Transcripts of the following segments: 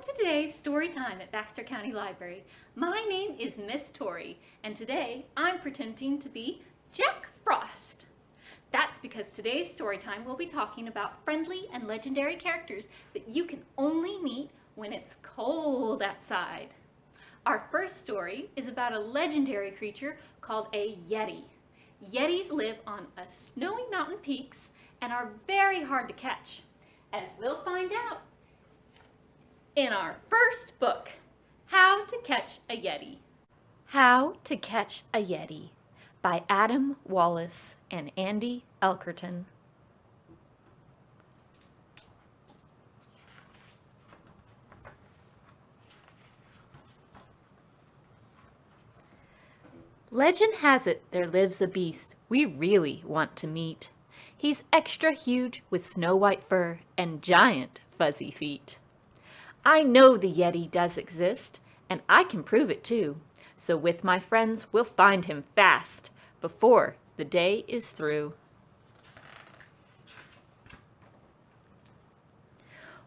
to today's story time at Baxter County Library. My name is Miss Tori, and today I'm pretending to be Jack Frost. That's because today's story time we'll be talking about friendly and legendary characters that you can only meet when it's cold outside. Our first story is about a legendary creature called a Yeti. Yetis live on snowy mountain peaks and are very hard to catch, as we'll find out in our first book, How to Catch a Yeti. How to Catch a Yeti by Adam Wallace and Andy Elkerton. Legend has it there lives a beast we really want to meet. He's extra huge with snow-white fur and giant fuzzy feet. I know the Yeti does exist, and I can prove it too. So with my friends, we'll find him fast before the day is through.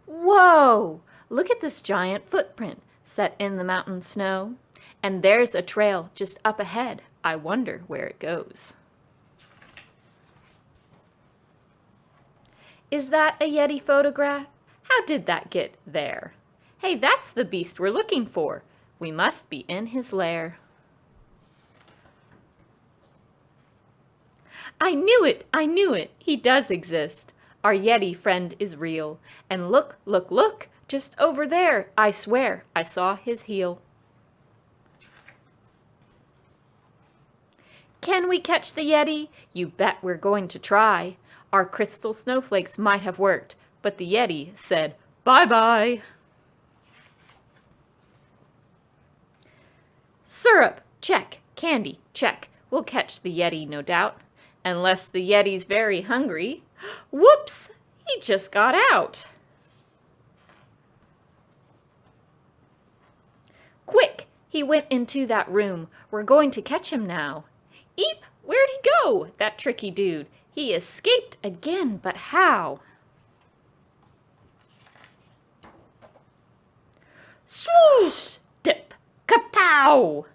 Whoa! Look at this giant footprint set in the mountain snow. And there's a trail just up ahead. I wonder where it goes. Is that a Yeti photograph? How did that get there? Hey, that's the beast we're looking for. We must be in his lair. I knew it, he does exist. Our Yeti friend is real. And look, just over there, I swear I saw his heel. Can we catch the Yeti? You bet we're going to try. Our crystal snowflakes might have worked, but the Yeti said, bye-bye. Syrup, check. Candy, check. We'll catch the Yeti, no doubt. Unless the Yeti's very hungry. Whoops, he just got out. Quick, he went into that room. We're going to catch him now. Eep, where'd he go, that tricky dude? He escaped again, but how? Swoosh! Dip! Kapow!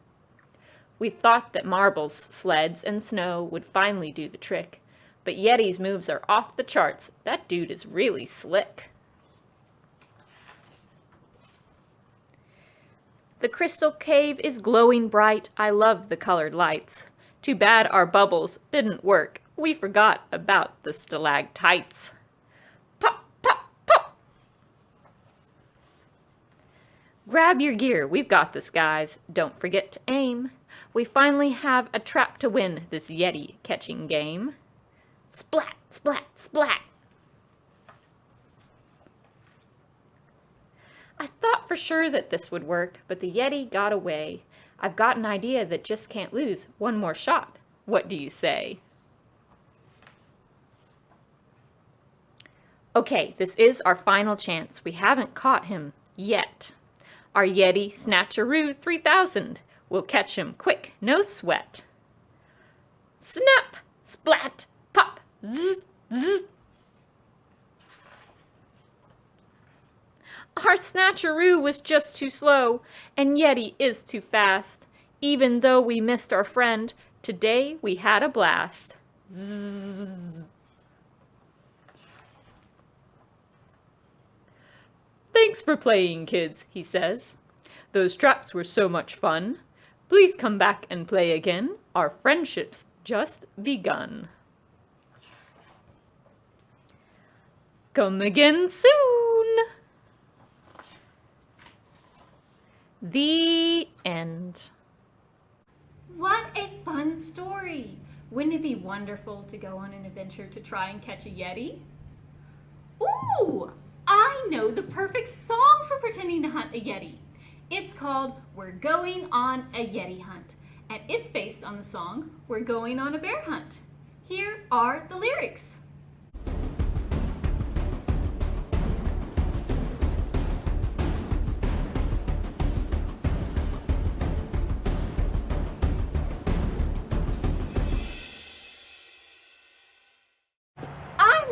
We thought that marbles, sleds, and snow would finally do the trick, but Yeti's moves are off the charts. That dude is really slick. The crystal cave is glowing bright. I love the colored lights. Too bad our bubbles didn't work. We forgot about the stalactites. Pop, pop, pop! Grab your gear. We've got this, guys. Don't forget to aim. We finally have a trap to win this Yeti catching game. Splat, splat, splat! I thought for sure that this would work, but the Yeti got away. I've got an idea that just can't lose. One more shot. What do you say? Okay, this is our final chance. We haven't caught him yet. Our Yeti Snatcheroo 3000. We'll catch him quick, no sweat. Snap, splat, pop, zzz, zzz. Our Snatcheroo was just too slow, and Yeti is too fast. Even though we missed our friend, today we had a blast. Zzz. Thanks for playing, kids, he says. Those traps were so much fun. Please come back and play again. Our friendship's just begun. Come again soon. The end. What a fun story! Wouldn't it be wonderful to go on an adventure to try and catch a Yeti? Ooh! I know the perfect song for pretending to hunt a Yeti. It's called We're Going on a Yeti Hunt, and it's based on the song We're Going on a Bear Hunt. Here are the lyrics.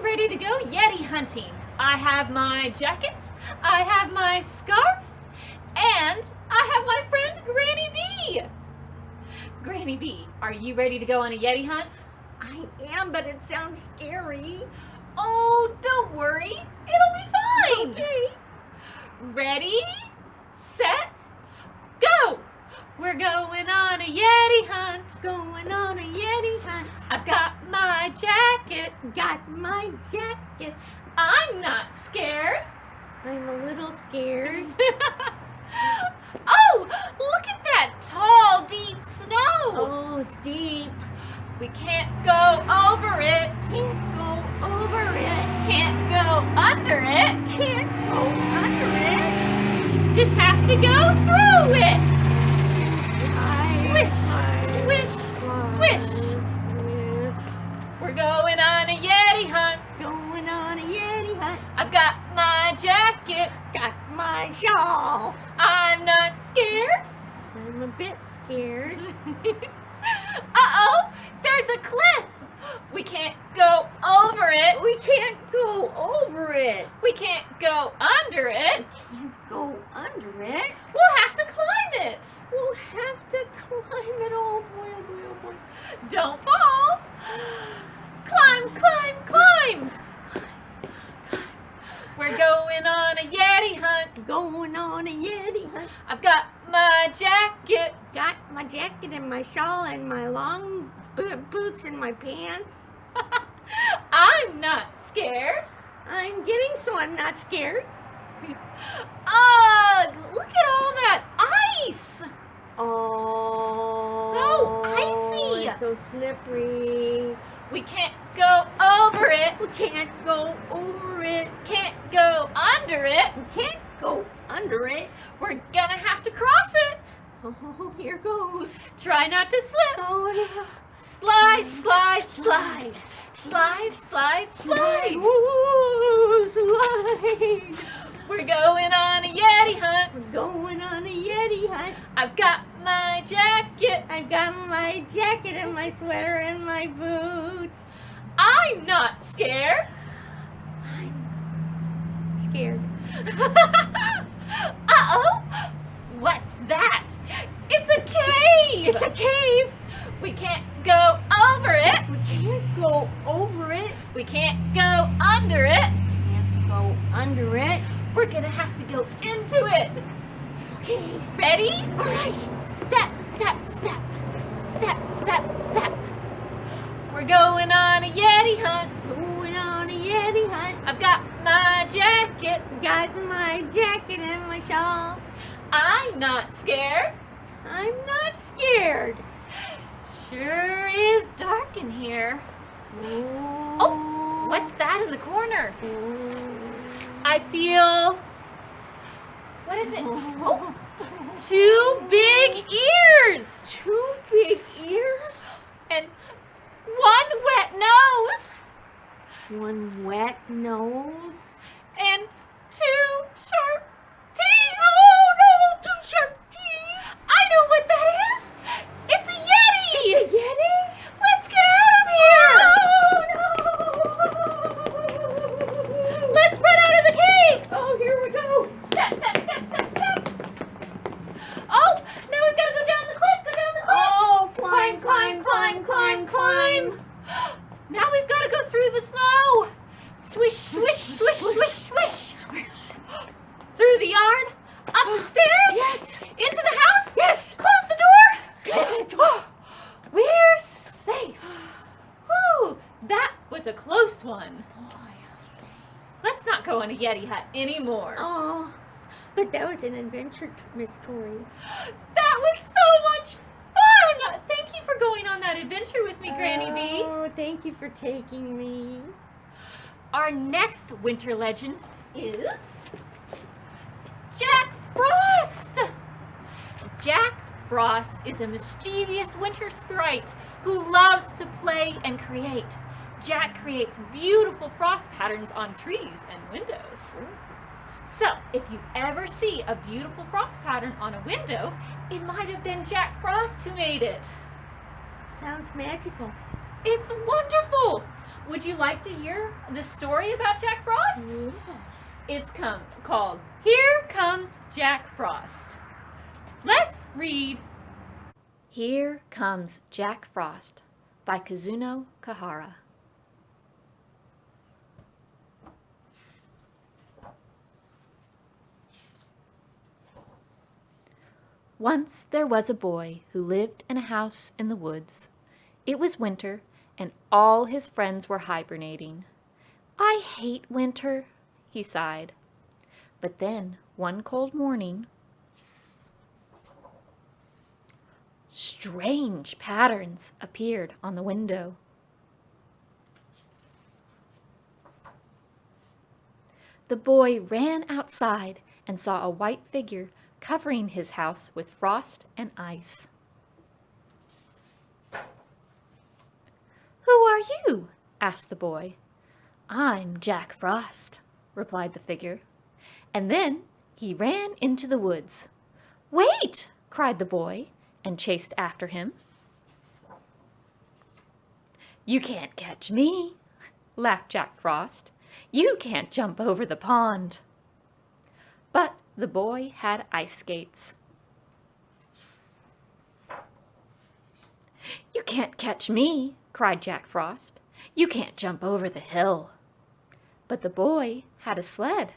Ready to go Yeti hunting. I have my jacket, I have my scarf, and I have my friend Granny B. Granny B, are you ready to go on a Yeti hunt? I am, but it sounds scary. Oh, don't worry. It'll be fine. Okay. Ready, set, go. We're going on a Yeti hunt. Going on a Yeti hunt. I've got my jacket. Got my jacket. I'm not scared. I'm a little scared. Oh, look at that tall, deep snow. Oh, it's deep. We can't go over it. Can't go over it. Can't go under it. Can't go under it. Just have to go through it. Slide, Swish, swish, swish. We're going on a Yeti hunt. Going on a Yeti hunt. I've got my jacket. Got my shawl. I'm not scared. I'm a bit scared. Uh-oh, there's a cliff. We can't go over it. We can't go over it. We can't go under it. Can't go under it. We'll have to climb it. We'll have to climb it. Oh boy, oh boy, oh boy. Don't fall. Climb, climb, climb. We're going on a Yeti hunt. Going on a Yeti hunt. I've got my jacket. Got my jacket and my shawl and my long boots and my pants. I'm not scared. I'm getting so I'm not scared. Ugh, look at all that ice. Oh. So icy. It's so slippery. We can't go over it. We can't go over it. Can't go under it. We can't go under it. We're gonna have to cross it. Oh, here goes. Try not to slip. Oh, no. Slide, slide, slide. Slide, slide, slide. Ooh, slide. We're going on a Yeti hunt. We're going on a Yeti hunt. I've got my jacket. I've got my jacket and my sweater and my boots. I'm not scared. I'm scared. Uh-oh. What's that? It's a cave. It's a cave. We can't go over it. We can't go over it. We can't go under it. Can't go under it. We're gonna have to go into it. Okay. Ready? All right. Step, step, step. Step, step, step. We're going on a Yeti hunt. Going on a Yeti hunt. I've got my jacket. Got my jacket and my shawl. I'm not scared. I'm not scared. Sure is dark in here. Oh, what's that in the corner? I feel, what is it? Oh, 2 big ears. 2 big ears. And 1 wet nose. 1 wet nose. And 2 sharp teeth. Oh no, 2 sharp teeth. I know what that is. It's a Yeti. It's a Yeti? Let's get out of here. Oh no. Let's run out of the cave. Oh, here we go. Step, step, step, step, step. Oh, now we've got to go down the cliff. Go down the cliff. Oh, Climb, climb, climb, climb, climb. Now we've got to go through the snow. Swish, swish, swish, swish, swish. Through the yard, up the stairs. Yes. Into the house. Yes. Close the door. Close the door. We're safe. Whew, that was a close one. Boy, I'll say. Let's not go on a Yeti hut anymore. Oh, but that was an adventure, Miss Tori. That was so much fun. Thank you for going on that adventure with me, Granny B. Oh, thank you for taking me. Our next winter legend is Jack Frost. Jack Frost is a mischievous winter sprite who loves to play and create. Jack creates beautiful frost patterns on trees and windows. So, if you ever see a beautiful frost pattern on a window, it might have been Jack Frost who made it. Sounds magical. It's wonderful. Would Would you like to hear the story about Jack Frost? Yes. It's called Here Comes Jack Frost. Let's read Here Comes Jack Frost by Kazuno Kohara. Once there was a boy who lived in a house in the woods. It was winter, and all his friends were hibernating. "I hate winter," he sighed. But then, one cold morning, strange patterns appeared on the window. The boy ran outside and saw a white figure covering his house with frost and ice. "Who are you?" asked the boy. "I'm Jack Frost," replied the figure. And then he ran into the woods. "Wait!" cried the boy, and chased after him. "You can't catch me," laughed Jack Frost. "You can't jump over the pond." But the boy had ice skates. "You can't catch me," cried Jack Frost. "You can't jump over the hill." But the boy had a sled.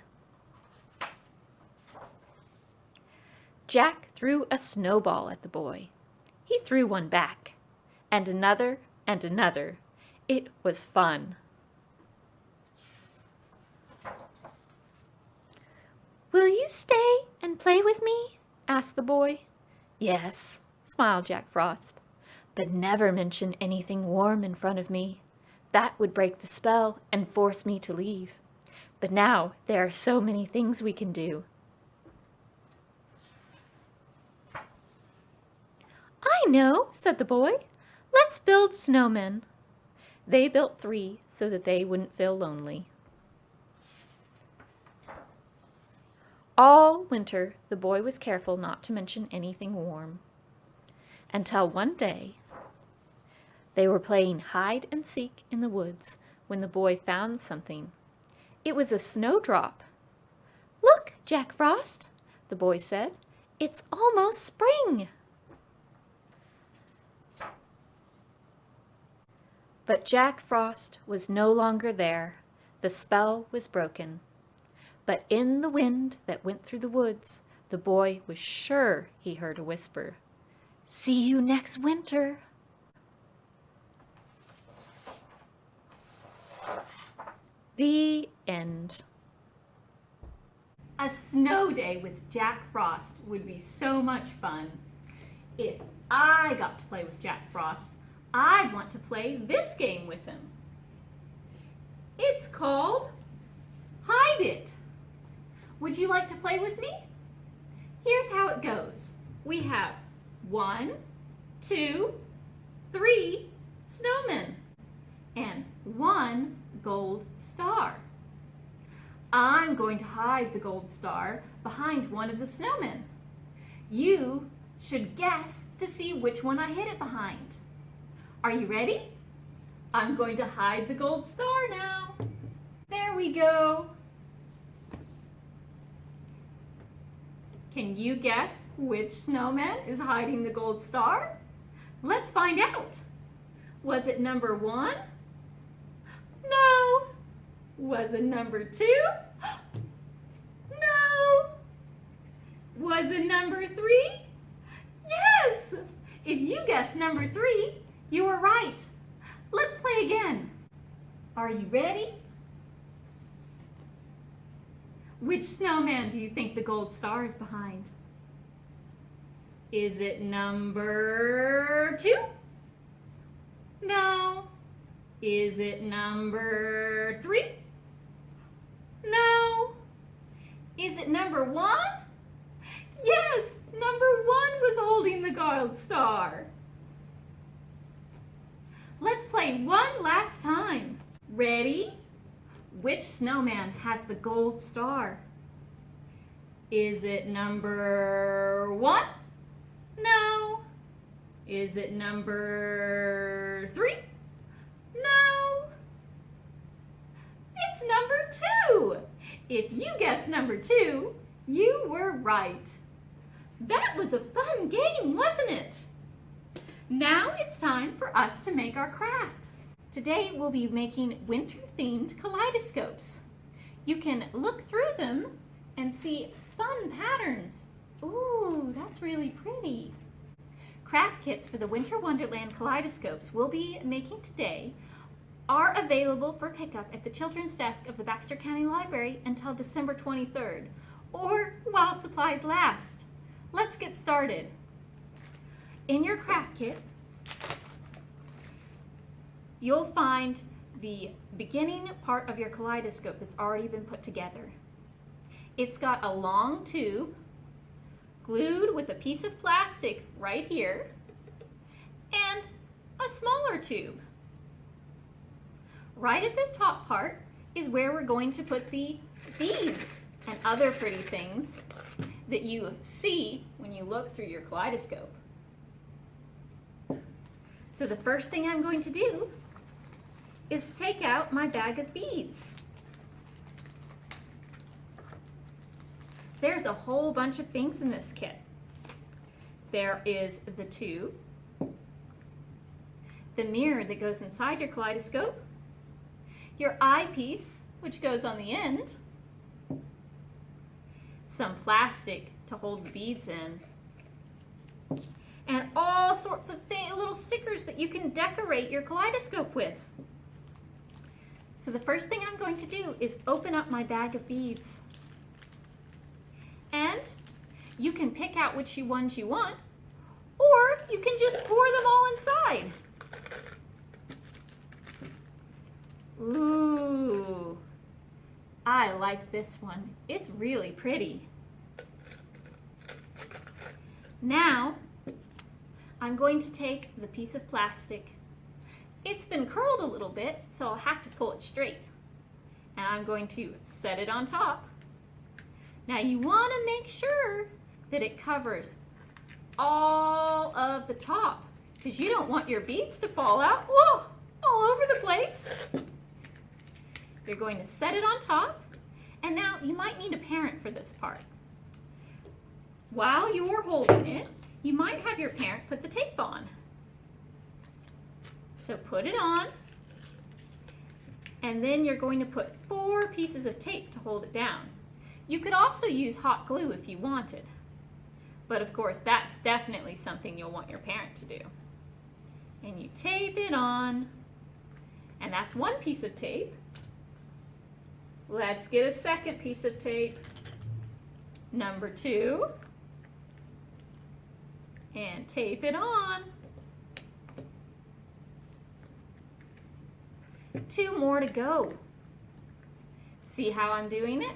Jack threw a snowball at the boy. He threw one back, and another and another. It was fun. "Will you stay and play with me?" asked the boy. "Yes," smiled Jack Frost. "But never mention anything warm in front of me. That would break the spell and force me to leave. But now there are so many things we can do." "I know," said the boy. "Let's build snowmen." They built 3 so that they wouldn't feel lonely. All winter, the boy was careful not to mention anything warm. Until one day, they were playing hide and seek in the woods when the boy found something. It was a snowdrop. "Look, Jack Frost," the boy said. "It's almost spring." But Jack Frost was no longer there. The spell was broken. But in the wind that went through the woods, the boy was sure he heard a whisper. "See you next winter." The end. A snow day with Jack Frost would be so much fun. If I got to play with Jack Frost, I'd want to play this game with him. It's called Hide It. Would you like to play with me? Here's how it goes. We have 1, 2, 3 snowmen and 1 gold star. I'm going to hide the gold star behind one of the snowmen. You should guess to see which one I hid it behind. Are you ready? I'm going to hide the gold star now. There we go. Can you guess which snowman is hiding the gold star? Let's find out. Was it number 1? No. Was it number 2? No. Was it number 3? Yes. If you guessed number 3, you were right. Let's play again. Are you ready? Which snowman do you think the gold star is behind? Is it number 2? No. Is it number 3? No. Is it number 1? Yes, number 1 was holding the gold star. Let's play one last time. Ready? Which snowman has the gold star? Is it number 1? No. Is it number 3? No. If you guessed number 2, you were right. That was a fun game, wasn't it? Now it's time for us to make our craft. Today we'll be making winter-themed kaleidoscopes. You can look through them and see fun patterns. Ooh, that's really pretty. Craft kits for the Winter Wonderland kaleidoscopes we'll be making today are available for pickup at the children's desk of the Baxter County Library until December 23rd, or while supplies last. Let's get started. In your craft kit, you'll find the beginning part of your kaleidoscope that's already been put together. It's got a long tube glued with a piece of plastic right here and a smaller tube. Right at this top part is where we're going to put the beads and other pretty things that you see when you look through your kaleidoscope. So the first thing I'm going to do is take out my bag of beads. There's a whole bunch of things in this kit. There is the tube, the mirror that goes inside your kaleidoscope, your eyepiece, which goes on the end, some plastic to hold the beads in, and all sorts of little stickers that you can decorate your kaleidoscope with. So the first thing I'm going to do is open up my bag of beads. And you can pick out which ones you want, or you can just pour them all inside. Ooh, I like this one. It's really pretty. Now, I'm going to take the piece of plastic. It's been curled a little bit, so I'll have to pull it straight. And I'm going to set it on top. Now you want to make sure that it covers all of the top, because you don't want your beads to fall out, whoa, all over the place. You're going to set it on top, and now you might need a parent for this part. While you're holding it, you might have your parent put the tape on. So put it on, and then you're going to put 4 pieces of tape to hold it down. You could also use hot glue if you wanted, but of course that's definitely something you'll want your parent to do. And you tape it on, and that's 1 piece of tape. Let's get a second piece of tape, number 2, and tape it on. 2 more to go. See how I'm doing it?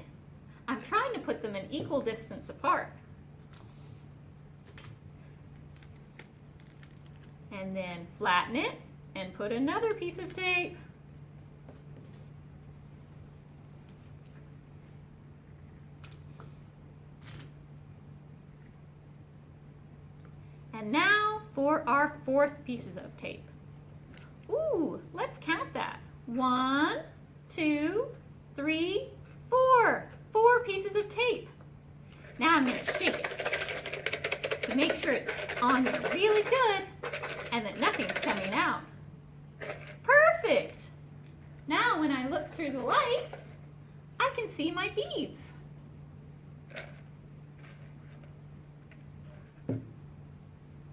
I'm trying to put them an equal distance apart. And then flatten it and put another piece of tape. And now for our 4th pieces of tape. Ooh, let's count that. 1, 2, 3, 4. 4 pieces of tape. Now I'm going to shake it to make sure it's on there really good and that nothing's coming out. Perfect! Now when I look through the light, I can see my beads.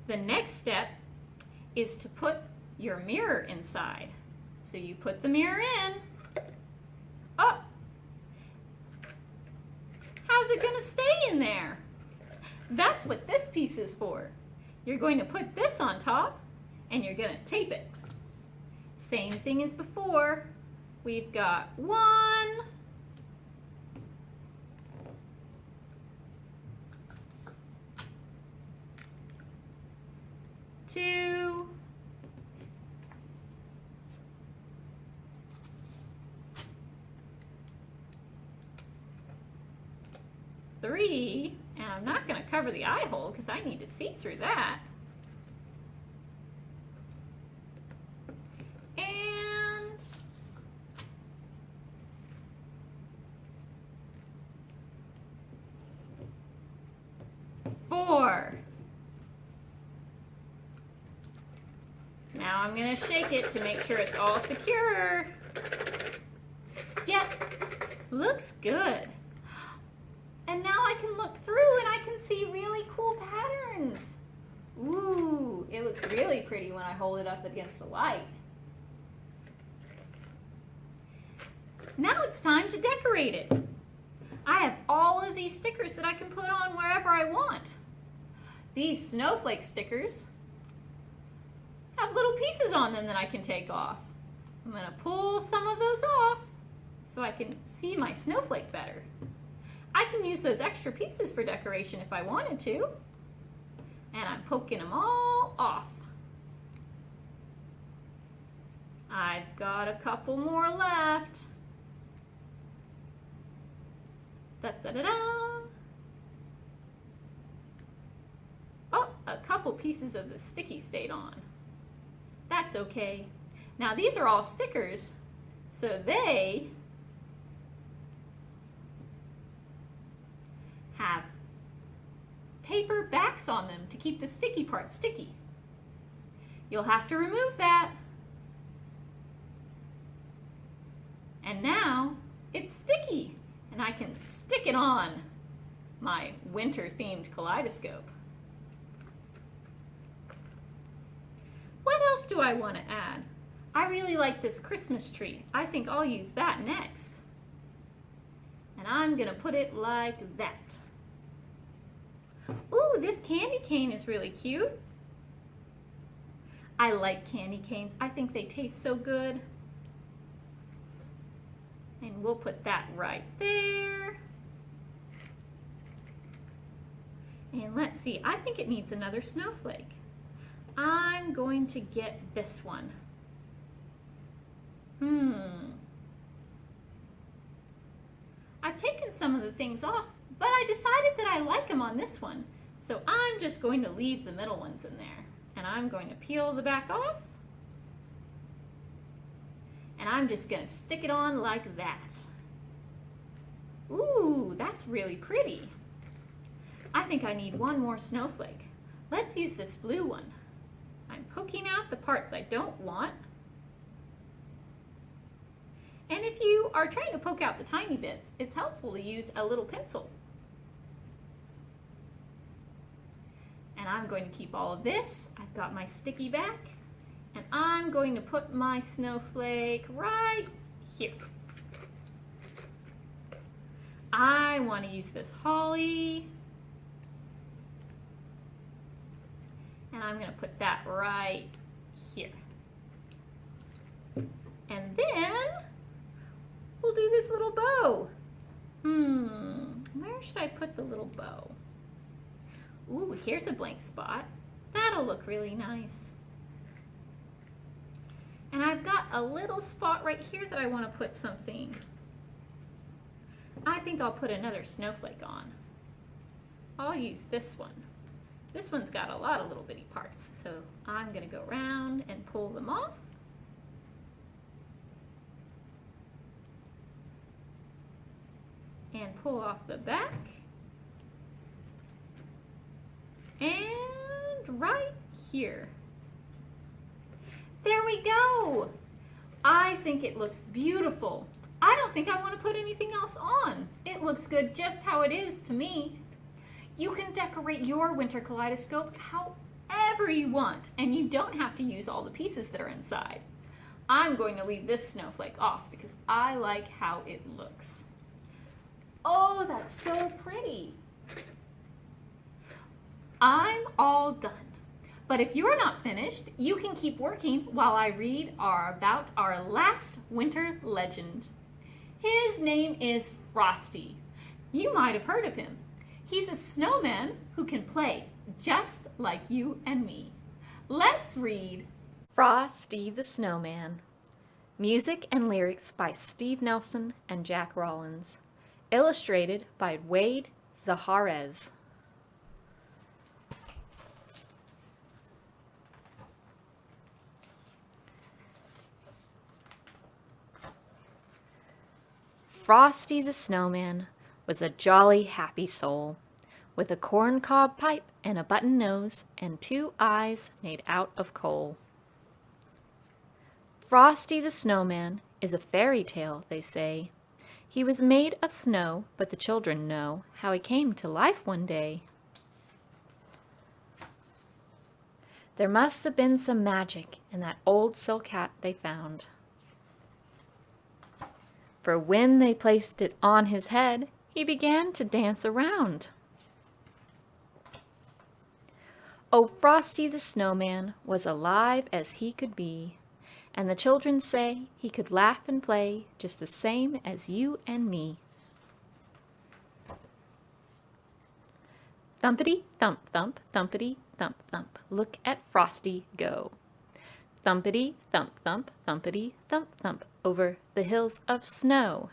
The next step is to put your mirror inside. So you put the mirror in. Oh! How's it going to stay in there? That's what this piece is for. You're going to put this on top and you're going to tape it. Same thing as before. We've got 1, 2, 3, and I'm not going to cover the eye hole because I need to see through that. And more. Now I'm going to shake it to make sure it's all secure. Yep, looks good. And now I can look through and I can see really cool patterns. Ooh, it looks really pretty when I hold it up against the light. Now it's time to decorate it. I have all of these stickers that I can put on wherever I want. These snowflake stickers have little pieces on them that I can take off. I'm going to pull some of those off so I can see my snowflake better. I can use those extra pieces for decoration if I wanted to. And I'm poking them all off. I've got a couple more left. Da-da-da-da. Oh, a couple pieces of the sticky stayed on. That's okay. Now these are all stickers, so they have paper backs on them to keep the sticky part sticky. You'll have to remove that. And now it's sticky, and I can stick it on my winter-themed kaleidoscope. What else do I want to add? I really like this Christmas tree. I think I'll use that next. And I'm going to put it like that. Ooh, this candy cane is really cute. I like candy canes. I think they taste so good. And we'll put that right there. And let's see, I think it needs another snowflake. I'm going to get this one. I've taken some of the things off, but I decided that I like them on this one. So I'm just going to leave the middle ones in there. And I'm going to peel the back off. And I'm just going to stick it on like that. Ooh, that's really pretty. I think I need one more snowflake. Let's use this blue one. I'm poking out the parts I don't want. And if you are trying to poke out the tiny bits, it's helpful to use a little pencil. And I'm going to keep all of this. I've got my sticky back. And I'm going to put my snowflake right here. I want to use this holly. And I'm going to put that right here. And then we'll do this little bow. Where should I put the little bow? Ooh, here's a blank spot. That'll look really nice. And I've got a little spot right here that I want to put something. I think I'll put another snowflake on. I'll use this one. This one's got a lot of little bitty parts, so I'm going to go around and pull them off. And pull off the back. And right here. There we go. I think it looks beautiful. I don't think I want to put anything else on. It looks good just how it is to me. You can decorate your winter kaleidoscope however you want, and you don't have to use all the pieces that are inside. I'm going to leave this snowflake off because I like how it looks. Oh, that's so pretty. I'm all done. But if you're not finished, you can keep working while I read about our last winter legend. His name is Frosty. You might have heard of him. He's a snowman who can play just like you and me. Let's read Frosty the Snowman. Music and lyrics by Steve Nelson and Jack Rollins. Illustrated by Wade Zaharez. Frosty the Snowman was a jolly, happy soul. with a corncob pipe and a button nose and 2 eyes made out of coal. Frosty the Snowman is a fairy tale, they say. He was made of snow, but the children know how he came to life one day. There must have been some magic in that old silk hat they found. For when they placed it on his head, he began to dance around. Oh, Frosty the Snowman was alive as he could be, and the children say he could laugh and play just the same as you and me. Thumpity thump thump, thumpity thump thump, look at Frosty go. Thumpity thump thump, thumpity thump thump, over the hills of snow.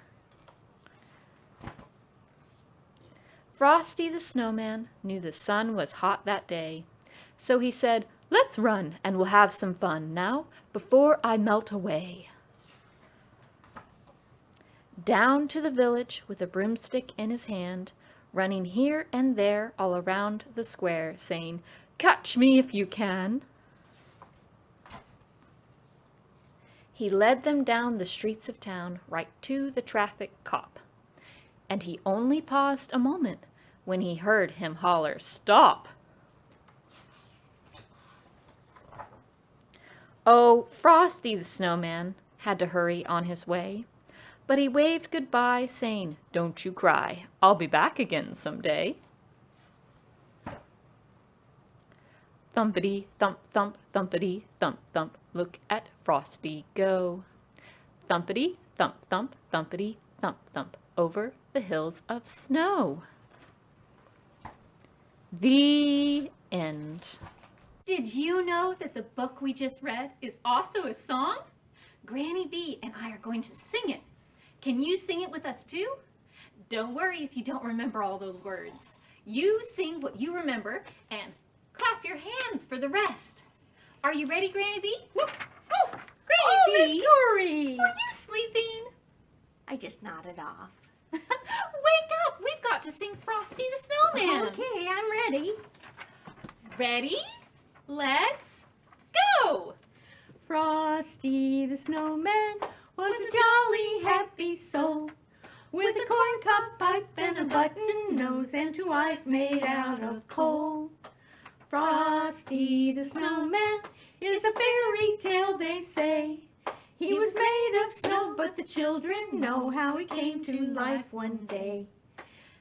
Frosty the Snowman knew the sun was hot that day, so he said, "Let's run and we'll have some fun now before I melt away." Down to the village with a broomstick in his hand, running here and there all around the square, saying, "Catch me if you can." He led them down the streets of town right to the traffic cop, and he only paused a moment when he heard him holler, "Stop!" Oh, Frosty the Snowman had to hurry on his way, but he waved goodbye, saying, "Don't you cry, I'll be back again someday." Thumpity thump thump, thumpity thump thump, look at Frosty go. Thumpity thump thump, thumpity thump thump, over the hills of snow. The end. Did you know that the book we just read is also a song? Granny B and I are going to sing it. Can you sing it with us too? Don't worry if you don't remember all those words. You sing what you remember and clap your hands for the rest. Are you ready, Granny B? Granny B! Miss Tori! Are you sleeping? I just nodded off. Wake up! We've got to sing Frosty the Snowman. Okay, I'm ready. Ready? Let's go! Frosty the Snowman was a jolly, happy soul, with a corncob pipe and a button nose and 2 eyes made out of coal. Frosty the Snowman is a fairy tale, they say. He was made of snow, but the children know how he came to life one day.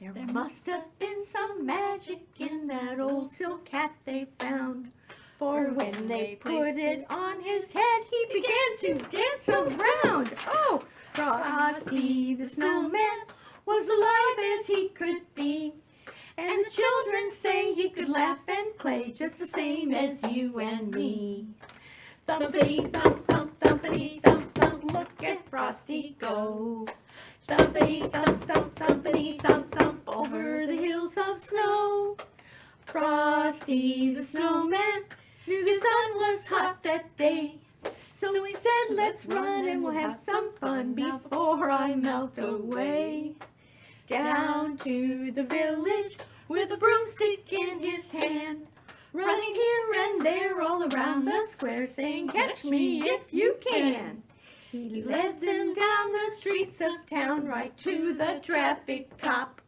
There must have been some magic in that old silk hat they found, for when they put it on his head, he began to dance around. Oh, Frosty the Snowman was alive as he could be, and the children say he could laugh and play just the same as you and me. Thumpity thump thump, thumpity thump thump, look at Frosty go. Thumpity thump thump, thumpity thump thump, over the hills of snow. Frosty the Snowman knew the sun was hot that day, so he said, "Let's run and we'll have some fun before I melt away." Down to the village with a broomstick in his hand, running here and there all around the square, saying, "Catch me if you can." He led them down the streets of town right to the traffic cop,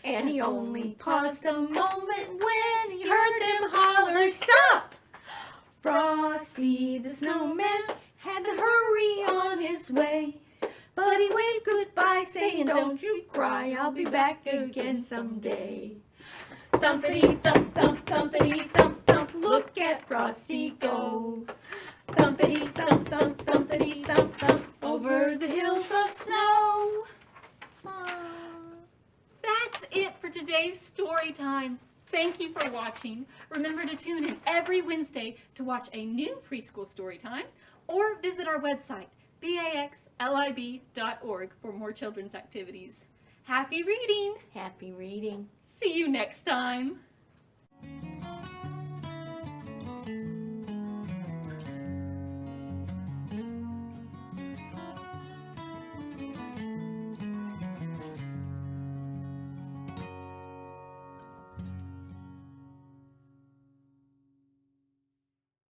and he only paused a moment when he heard them holler, "Stop!" Frosty the Snowman had to hurry on his way, but he waved goodbye, saying, "Don't you cry, I'll be back again someday." Thumpity thump thump, thumpity thump thump, look at Frosty go. Thumpity thump thump, thumpity thump thump, over the hills of snow. That's it for today's story time. Thank you for watching. Remember to tune in every Wednesday to watch a new preschool story time, or visit our website, baxlib.org, for more children's activities. Happy reading! Happy reading. See you next time.